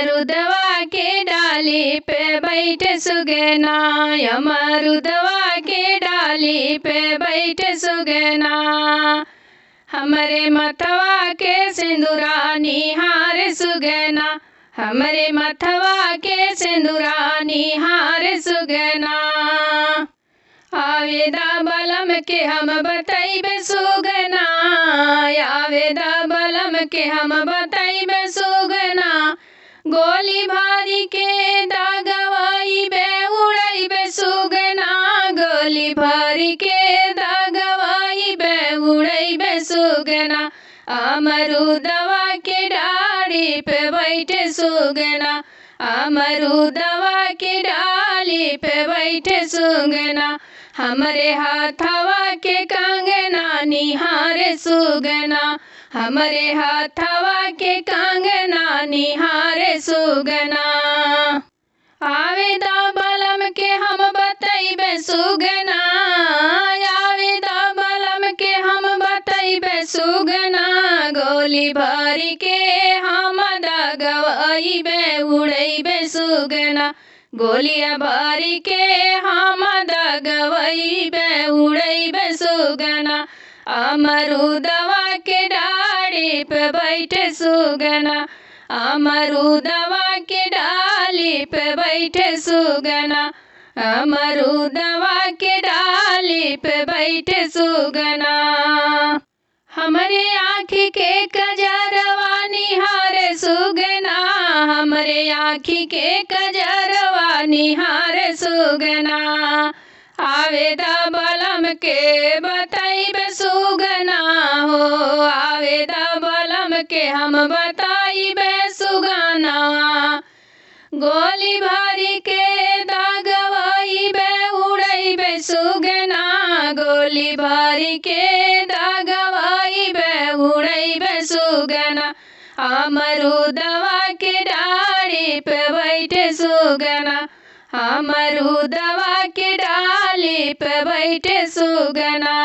अमरुदवा के डाली पे बैठे सुगना, अमरुदवा के डाली पे बैठे सुगना। हमरे मथवा के सिंदूरा निहार सुगना, हमरे मथवा के सिंदूरा निहार सुगना। आवेदा बलम के हम बतैबे सुगना, आवेदा बलम के हम बतैबे सुगना। गोली भारी के दागवाइबे उड़ैबे सुगना, गोली भारी के दागवाइबे उड़ैबे सुगना। अमरुदवा के डाली पे बैठे सुगना, अमरुदवा के डाली पे बैठे सुगना। हमरे हाथवा के कंगना निहारे सुगना, हमरे हाथवा के कंगना निहारे सुगना। आवेदा बलम के हम बतैबे सुगना, आवेदा बलम के हम बतैबे सुगना। गोली भारी के हम दागवाइबे उड़ैबे सुगना, गोलिया भारी के हम दागवाइबे उड़ैबे सुगना। अमरुदवा के डाली पे बैठे सुगना, अमरुदवा के डाली पे बैठे सुगना, अमरुदवा के डाली पे बैठे सुगना। हमरे आँखी के कजरवा निहारे सुगना, हमरे आँखी के कजरवा निहारे सुगना। आवेदा बलम के बतैबे सुगना हो, आवेदा बलम के हम बतैबे सुगना। गोली भारी के दागवाइबे उड़ैबे सुगना, गोली भारी के दागवाइबे उड़ैबे सुगना। अमरुदवा के डाली पे बैठे सुगना, अमरुदवा के डाली पे बैठे सुगना।